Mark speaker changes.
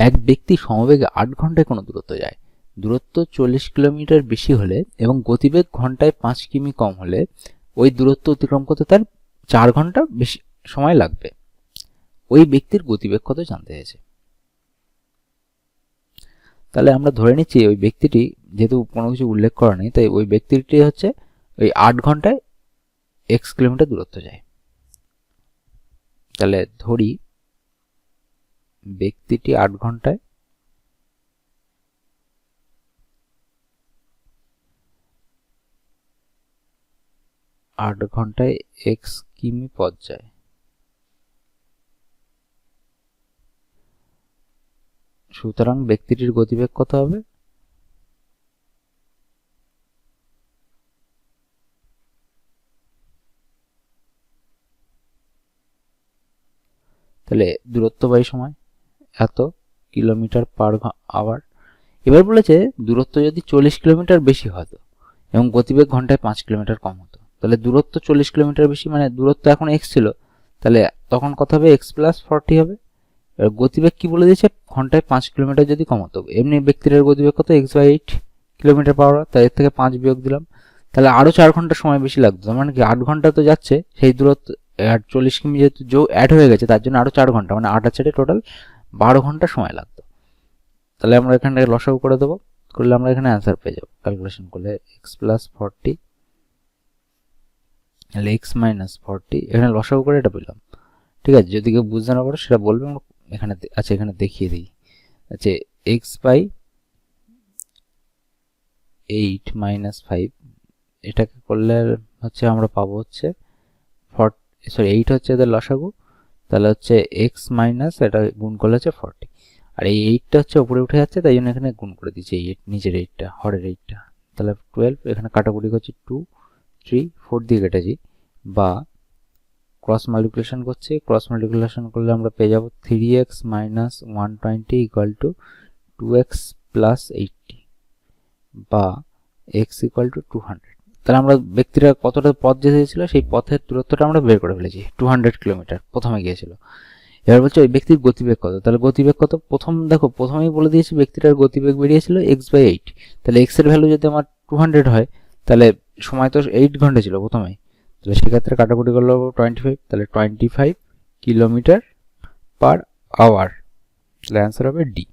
Speaker 1: এক ব্যক্তি সমবেগে 8 ঘন্টায় কোনো দূরত্ব যায়। দূরত্ব 40 কিলোমিটার বেশি হলে এবং গতিবেগ ঘন্টায় 5 কিমি কম হলে ওই দূরত্ব অতিক্রম করতে তার 4 ঘন্টা বেশি সময় লাগবে। ওই ব্যক্তির গতিবেগ কত জানতে চেয়েছে। তাহলে আমরা ধরে নিচ্ছি ওই ব্যক্তিটি, যেহেতু কোনো কিছু উল্লেখ করা নেই, তাই ওই ব্যক্তিটি হচ্ছে ওই 8 ঘন্টায় x কিলোমিটার দূরত্ব যায়। তাহলে ধরি ব্যক্তিটি 8 ঘন্টায় x কিমি পথ যায়। সুতরাং ব্যক্তিটির গতিবেগ কত হবে? তাহলে দূরত্ব বাই সময় এত কিলোমিটার পার আওয়ার। এবার বলেছে দূরত্ব যদি 40 কিলোমিটার বেশি হতো এবং গতিবেগ ঘন্টায় 5 কিলোমিটার কম হতো, তাহলে দূরত্ব 40 কিলোমিটার বেশি মানে দূরত্ব এখন x ছিল, তাহলে তখন কত হবে? x + 40 হবে। এবার গতিবেগ কি বলে দিয়েছে? ঘন্টায় 5 কিলোমিটার যদি কম হতো। এমনি ব্যক্তির গতিবেগ কত? x/8 kilometre per hour. তাই এর থেকে 5 বিয়োগ দিলাম, তাহলে আরো 4 ঘন্টা সময় বেশি লাগতো। মানে কি 8 ঘন্টা তো যাচ্ছে, সেই দূরত্ব 40 কিমি যেহেতু অ্যাড হয়ে গেছে তার জন্য আরো 4 ঘন্টা, মানে 8 আর 4 টোটাল 12 ঘন্টা সময় লাগতো। তাহলে আমরা এখানে লসাগু করে দেবো, করলে আমরা এখানে অ্যান্সার পেয়ে যাবো। ক্যালকুলেশন করলে x + 40 তাহলে x - 40, এখানে লসাগু করে এটা পেলাম। ঠিক আছে, যদি কেউ বুঝতে না পারো সেটা বলবে। এখানে আচ্ছা এখানে দেখিয়ে দিই। আচ্ছা x/8 - 5 এটাকে করলে হচ্ছে আমরা পাবো হচ্ছে 8 হচ্ছে এদের লসাগু, তাহলে হচ্ছে x মাইনাস এটা গুণ করলে হচ্ছে 40, আর এই 8টা হচ্ছে উপরে উঠে যাচ্ছে তাই জন্য এখানে গুণ করে দিচ্ছি এই নিচের 8টা, হরের 8টা। তাহলে 12, এখানে কাটাকুটি করছি 2 3 4 দিয়ে কেটেছি, বা ক্রস মাল্টিপ্লিকেশন করছি। ক্রস মাল্টিপ্লিকেশন করলে আমরা পেয়ে যাব 3x - 120 = 2x + 80, বা x = 200। তাহলে আমরা ব্যক্তিরা কতটা পথ যেতে চেয়েছিল সেই পথের দূরত্বটা আমরা বের করে ফেলেছি, 200 কিলোমিটার প্রথমে গিয়েছিল। এবার বলছে ওই ব্যক্তির গতিবেগ কত। তাহলে গতিবেগ কত? প্রথমেই বলে দিয়েছি ব্যক্তিটার গতিবেগ বেরিয়েছিল x/8। তাহলে x এর ভ্যালু যদি আমার 200 হয়, তাহলে সময় তো 8 ঘন্টা ছিল প্রথমেই, তাহলে সেক্ষেত্রে কাটাকুটি করলে 25, তাহলে 25 কিলোমিটার পার আওয়ার। তাহলে অ্যান্সার হবে ডি।